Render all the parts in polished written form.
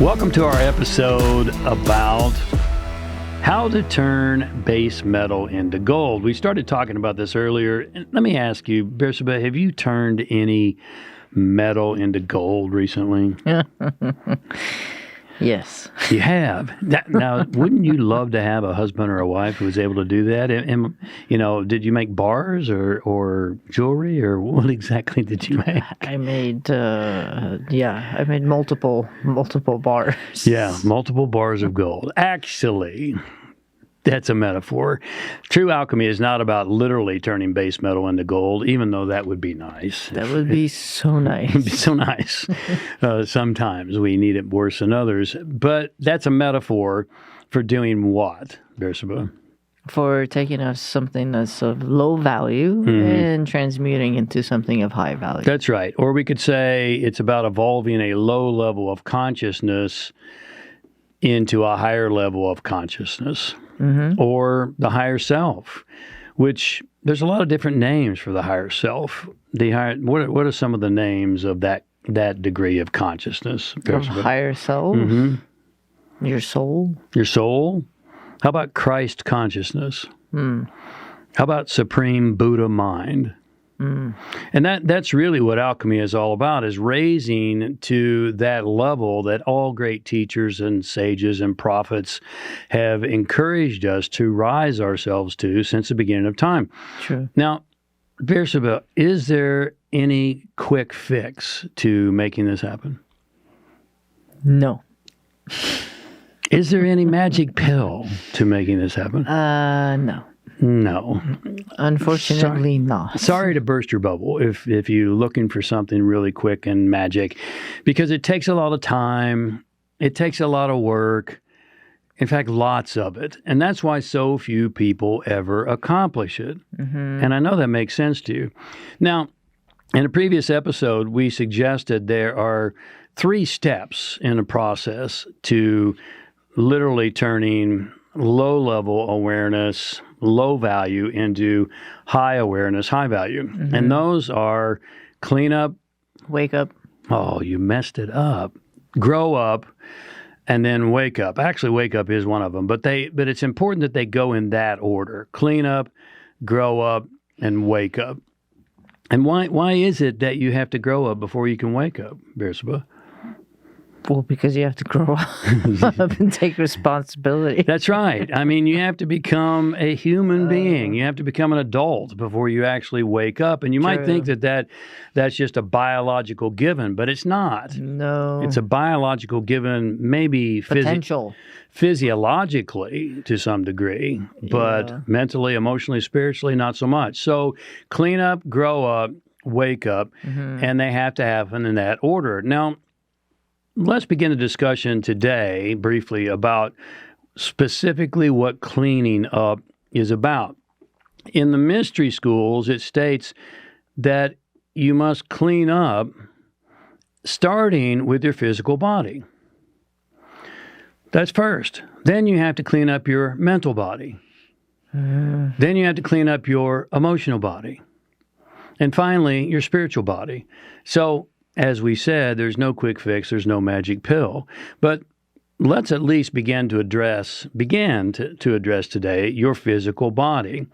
Welcome to our episode about how to turn base metal into gold. We started talking about this earlier. Let me ask you, Bersabeh, have you turned any metal into gold recently? Yes. You have. Now, wouldn't you love to have a husband or a wife who was able to do that? And did you make bars or jewelry, or what exactly did you make? I made multiple bars. Yeah, multiple bars of gold. Actually, that's a metaphor. True alchemy is not about literally turning base metal into gold, even though that would be nice. That would be so nice. It would be so nice. Sometimes we need it worse than others. But that's a metaphor for doing what, Bersabeh? For taking us something that's of low value and transmuting into something of high value. That's right. Or we could say it's about evolving a low level of consciousness into a higher level of consciousness. Or the higher self, which there's a lot of different names for the higher self. What are some of the names of that degree of consciousness? Of higher self? Your soul? Your soul? How about Christ consciousness? How about Supreme Buddha mind? And that's really what alchemy is all about, is raising to that level that all great teachers and sages and prophets have encouraged us to rise ourselves to since the beginning of time. True. Now, Bersabeh, is there any quick fix to making this happen? No. Is there any magic pill to making this happen? No. No. Unfortunately, not. Sorry to burst your bubble if you're looking for something really quick and magic, because it takes a lot of time. It takes a lot of work. In fact, lots of it. And that's why so few people ever accomplish it. And I know that makes sense to you. Now, in a previous episode, we suggested there are 3 steps in a process to literally turning low-level awareness, low value, into high awareness, high value. And those are clean up. Wake up. Oh, you messed it up. Grow up, and then wake up. Actually, wake up is one of them, but it's important that they go in that order. Clean up, grow up, and wake up. And why is it that you have to grow up before you can wake up, Bersabeh? Well, because you have to grow up and take responsibility. That's right. I mean, you have to become a human being. You have to become an adult before you actually wake up. And you might think that's just a biological given, but it's not. No. It's a biological given, maybe potential. Physiologically to some degree, but mentally, emotionally, spiritually, not so much. So clean up, grow up, wake up, and they have to happen in that order. Now, let's begin a discussion today briefly about specifically what cleaning up is about. In the mystery schools, it states that you must clean up starting with your physical body. That's first. Then you have to clean up your mental body. Then you have to clean up your emotional body. And finally, your spiritual body. So, as we said, there's no quick fix, there's no magic pill. But let's at least begin to address today your physical body.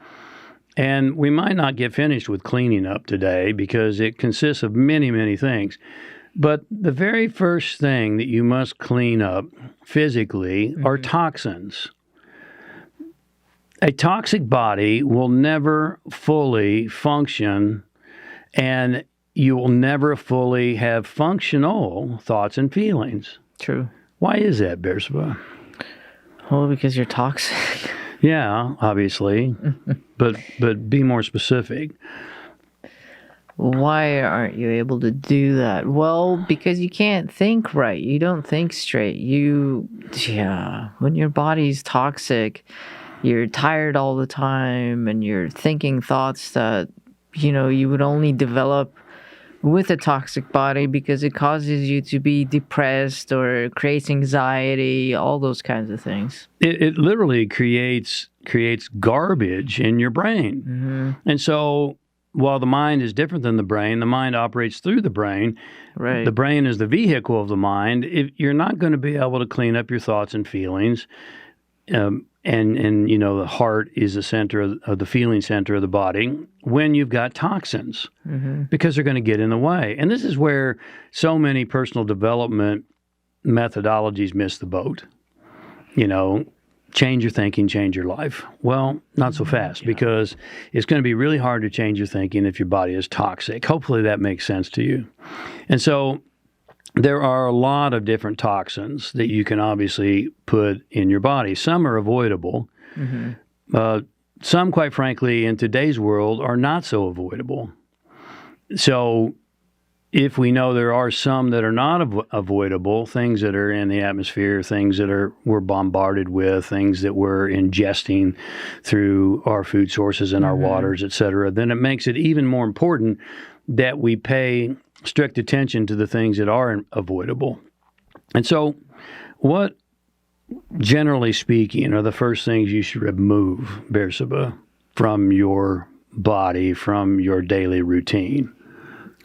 And we might not get finished with cleaning up today because it consists of many, many things. But the very first thing that you must clean up physically are toxins. A toxic body will never fully function, and you will never fully have functional thoughts and feelings. True. Why is that, Bersabeh? Well, because you're toxic. Yeah, obviously. but be more specific. Why aren't you able to do that? Well, because you can't think right. You don't think straight. When your body's toxic, you're tired all the time and you're thinking thoughts that, you would only develop with a toxic body because it causes you to be depressed or creates anxiety, all those kinds of things. It literally creates garbage in your brain. And so while the mind is different than the brain, the mind operates through the brain. Right. The brain is the vehicle of the mind. You're not going to be able to clean up your thoughts and feelings. And the heart is the center of the feeling center of the body when you've got toxins, because they're going to get in the way. And this is where so many personal development methodologies miss the boat. Change your thinking, change your life. Well, not so fast, because it's going to be really hard to change your thinking if your body is toxic. Hopefully that makes sense to you. And so there are a lot of different toxins that you can obviously put in your body. Some are avoidable. Some, quite frankly, in today's world are not so avoidable. So if we know there are some that are not avoidable, things that are in the atmosphere, things that we're bombarded with, things that we're ingesting through our food sources and our waters, et cetera, then it makes it even more important that we pay strict attention to the things that are avoidable. And so what, generally speaking, are the first things you should remove, Bersaba, from your body, from your daily routine?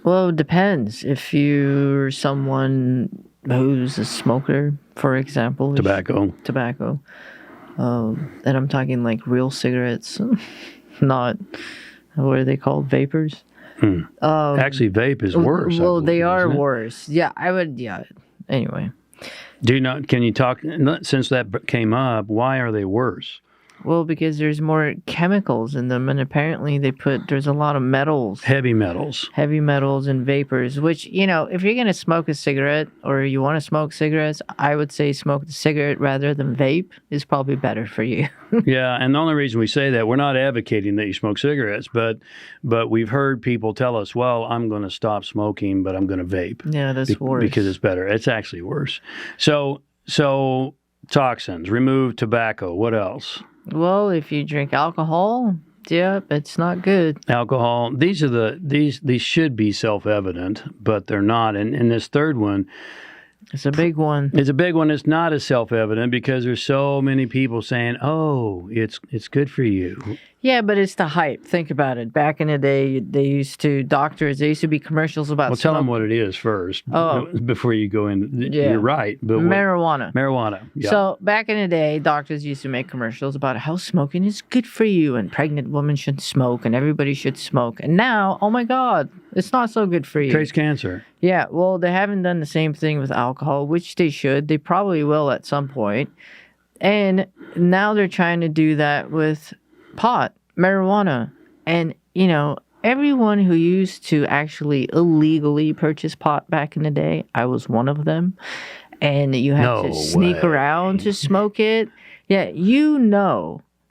Well, it depends. If you're someone who's a smoker, for example. Tobacco. And I'm talking like real cigarettes, not, what are they called, vapors? Actually, vape is worse. Well, they are worse. Yeah, anyway. Can you talk, since that came up, why are they worse? Well, because there's more chemicals in them, and apparently there's a lot of metals. Heavy metals and vapors, which, if you're going to smoke a cigarette or you want to smoke cigarettes, I would say smoke the cigarette rather than vape is probably better for you. Yeah, and the only reason we say that, we're not advocating that you smoke cigarettes, but we've heard people tell us, well, I'm going to stop smoking, but I'm going to vape. Yeah, that's worse. Because it's better. It's actually worse. So toxins, remove tobacco. What else? Well, if you drink alcohol, it's not good. Alcohol. These should be self-evident, but they're not. And this third one, it's a big one. It's not as self-evident because there's so many people saying, "Oh, it's good for you." Yeah, but it's the hype. Think about it. Back in the day, there used to be commercials about. Well, tell them what it is first. Before you go in. Yeah. You're right. But marijuana. Yeah. So back in the day, doctors used to make commercials about how smoking is good for you, and pregnant women should smoke, and everybody should smoke. And now, oh my God, it's not so good for you. Creates cancer. Yeah. Well, they haven't done the same thing with alcohol, which they should. They probably will at some point. And now they're trying to do that with pot, marijuana. And, everyone who used to actually illegally purchase pot back in the day, I was one of them. And you had to sneak around to smoke it. Yeah,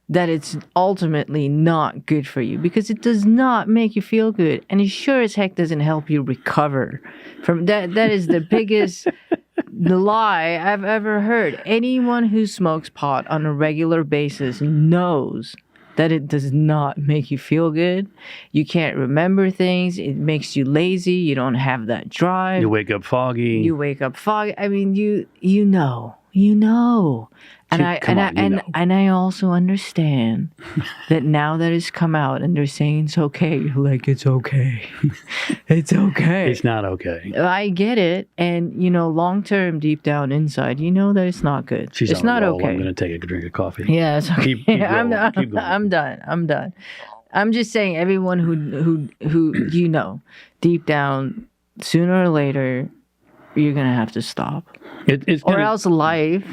that it's ultimately not good for you because it does not make you feel good. And it sure as heck doesn't help you recover from that. That is the biggest lie I've ever heard. Anyone who smokes pot on a regular basis knows that it does not make you feel good. You can't remember things. It makes you lazy. You don't have that drive. You wake up foggy. I mean, you know. And I also understand that now that it's come out and they're saying it's okay, you're like, it's okay. It's okay. It's not okay. I get it. And, long term, deep down inside, that it's not good. It's not okay. I'm going to take a drink of coffee. Yeah, it's okay. Keep going. I'm done. I'm just saying everyone who deep down, sooner or later, you're going to have to stop. Or else life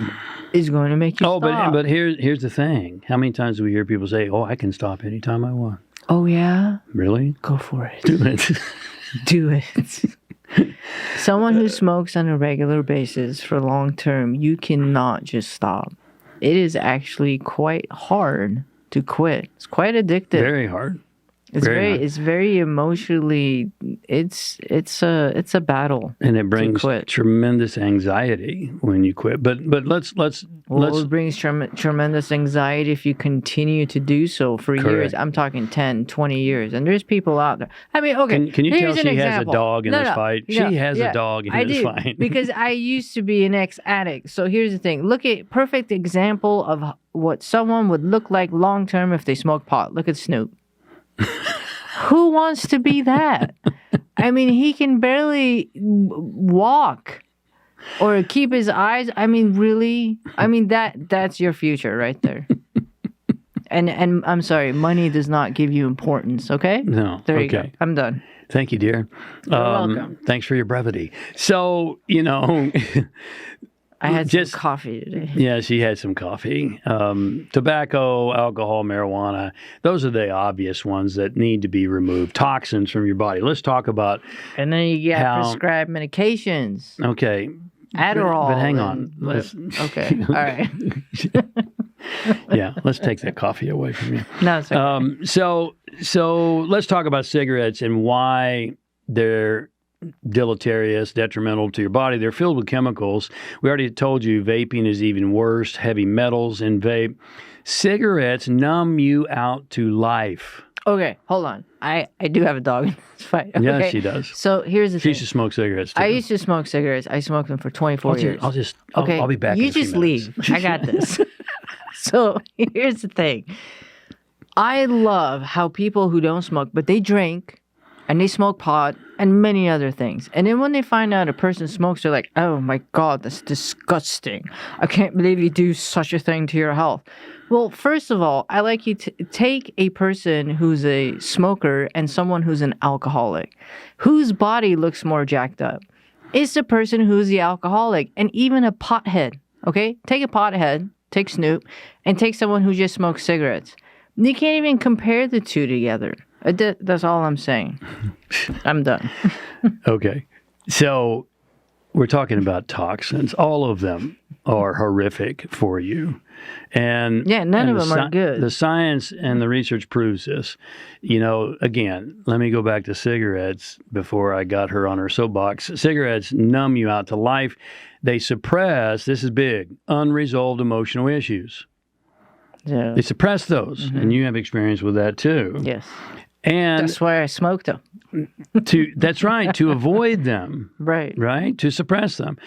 is going to make you stop. But here's the thing. How many times do we hear people say, "Oh, I can stop anytime I want"? Oh yeah? Really? Go for it. Do it. Do it. Someone who smokes on a regular basis for long term, you cannot just stop. It is actually quite hard to quit. It's quite addictive. Very hard. It's very emotionally. It's a battle, and it brings tremendous anxiety when you quit. But let's. It brings tremendous anxiety if you continue to do so for years. I'm talking 10, 20 years, and there's people out there. I mean, okay. Can you tell she has a dog in this fight? She has a dog in this fight. Because I used to be an ex-addict. So here's the thing. Look at perfect example of what someone would look like long term if they smoke pot. Look at Snoop. Who wants to be that? I mean, he can barely walk or keep his eyes. I mean, really? I mean, that's your future right there. And I'm sorry, money does not give you importance, okay? No. There you go. I'm done. Thank you, dear. You're welcome. Thanks for your brevity. So, I had some coffee today. Yeah, she had some coffee. Tobacco, alcohol, marijuana, those are the obvious ones that need to be removed. Toxins from your body. Let's talk about... And then you get prescribed medications. Okay. Adderall. But hang on. Okay. All right. Yeah, let's take that coffee away from you. No, it's okay. So let's talk about cigarettes and why they're deleterious, detrimental to your body. They're filled with chemicals. We already told you vaping is even worse, heavy metals in vape. Cigarettes numb you out to life. Okay, hold on. I do have a dog in this fight. Okay. Yeah, she does. So here's the thing. She used to smoke cigarettes too. I used to smoke cigarettes. I smoked them for 24 years. I'll be back in a few just minutes. leave. I got this. So here's the thing. I love how people who don't smoke, but they drink and they smoke pot and many other things. And then when they find out a person smokes, they're like, oh my God, that's disgusting. I can't believe you do such a thing to your health. Well, first of all, I like you to take a person who's a smoker and someone who's an alcoholic. Whose body looks more jacked up? It's the person who's the alcoholic, and even a pothead, okay? Take a pothead, take Snoop, and take someone who just smokes cigarettes. You can't even compare the two together. That's all I'm saying. I'm done. Okay. So we're talking about toxins. All of them are horrific for you. And yeah, none of them are good. The science and the research proves this. Again, let me go back to cigarettes before I got her on her soapbox. Cigarettes numb you out to life. They suppress, this is big, unresolved emotional issues. Yeah. They suppress those, and you have experience with that too. Yes. And that's why I smoked them. That's right, to avoid them. Right. To suppress them.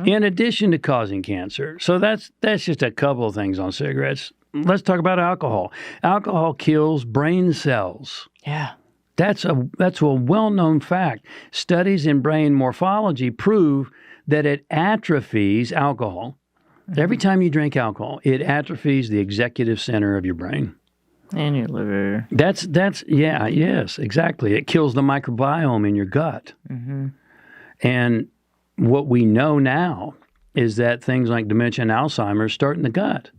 In addition to causing cancer. So that's just a couple of things on cigarettes. Let's talk about alcohol. Alcohol kills brain cells. Yeah. That's a well-known fact. Studies in brain morphology prove that it atrophies alcohol. Every time you drink alcohol, it atrophies the executive center of your brain. And your liver. Yes, exactly. It kills the microbiome in your gut. And what we know now is that things like dementia and Alzheimer's start in the gut.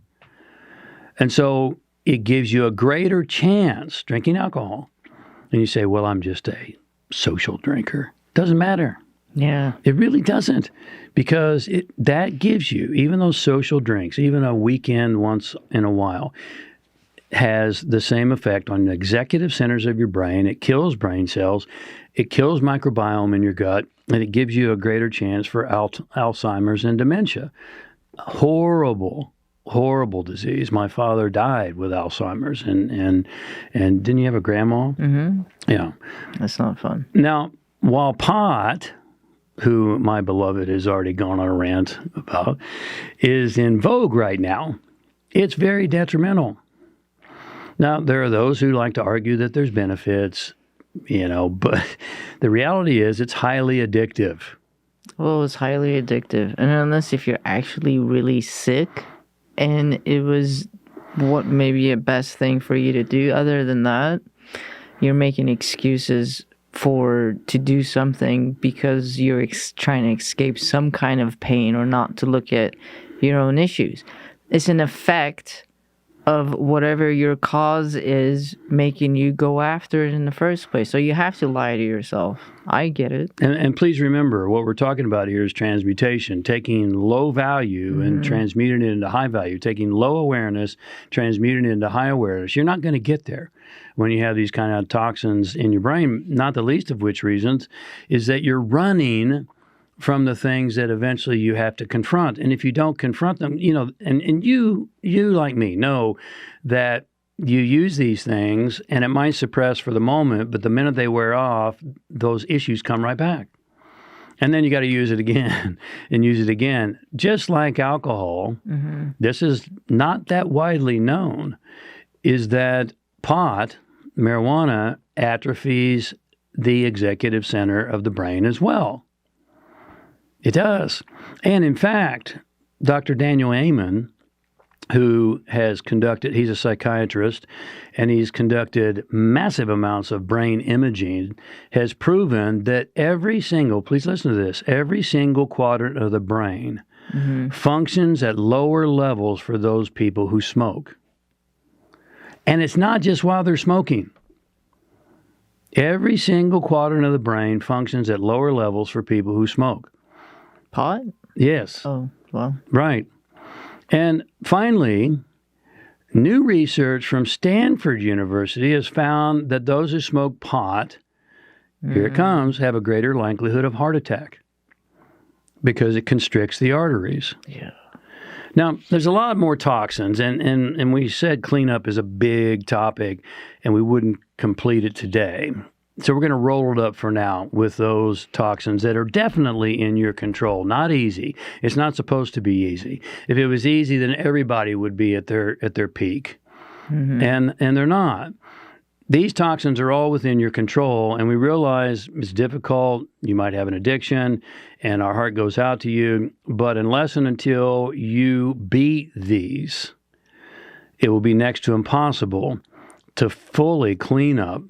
And so it gives you a greater chance drinking alcohol. And you say, well, I'm just a social drinker. Doesn't matter. Yeah. It really doesn't, because that gives you, even those social drinks, even a weekend once in a while, has the same effect on the executive centers of your brain. It kills brain cells. It kills microbiome in your gut, and it gives you a greater chance for Alzheimer's and dementia. Horrible disease. My father died with Alzheimer's, and didn't you have a grandma? Yeah. That's not fun. Now, while pot, who my beloved has already gone on a rant about, is in vogue right now, it's very detrimental. Now, there are those who like to argue that there's benefits, but the reality is it's highly addictive. Well, it's highly addictive. And unless if you're actually really sick and it was what maybe a best thing for you to do, other than that, you're making excuses to do something because you're trying to escape some kind of pain or not to look at your own issues. It's an effect of whatever your cause is making you go after it in the first place. So you have to lie to yourself. I get it. And please remember, what we're talking about here is transmutation, taking low value and transmuting it into high value, taking low awareness, transmuting it into high awareness. You're not going to get there when you have these kind of toxins in your brain, not the least of which reasons is that you're running from the things that eventually you have to confront. And if you don't confront them, and you like me know that you use these things and it might suppress for the moment, but the minute they wear off, those issues come right back. And then you got to use it again and use it again. Just like alcohol, this is not that widely known, is that pot, marijuana atrophies the executive center of the brain as well. It does. And in fact, Dr. Daniel Amen, who has conducted, he's a psychiatrist, and he's conducted massive amounts of brain imaging, has proven that please listen to this, every single quadrant of the brain functions at lower levels for those people who smoke. And it's not just while they're smoking. Every single quadrant of the brain functions at lower levels for people who smoke. Pot? Yes. Oh, well. Right. And finally, new research from Stanford University has found that those who smoke pot, here it comes, have a greater likelihood of heart attack because it constricts the arteries. Yeah. Now, there's a lot more toxins, and we said cleanup is a big topic, and we wouldn't complete it today. So we're going to roll it up for now with those toxins that are definitely in your control. Not easy. It's not supposed to be easy. If it was easy, then everybody would be at their peak. And they're not. These toxins are all within your control, and we realize it's difficult. You might have an addiction, and our heart goes out to you. But unless and until you beat these, it will be next to impossible to fully clean up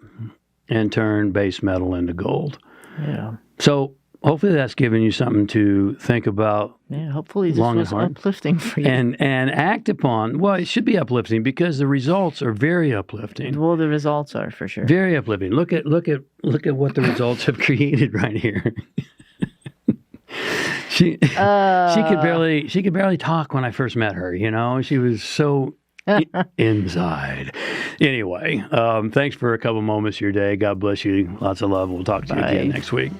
and turn base metal into gold. Yeah. So hopefully that's given you something to think about. Yeah, hopefully this was uplifting for you. And act upon. Well, it should be uplifting because the results are very uplifting. Well, the results are for sure. Very uplifting. Look at what the results have created right here. She could barely talk when I first met her, you know. She was so inside. Anyway, thanks for a couple moments of your day. God bless you. Lots of love. We'll talk to you again next week.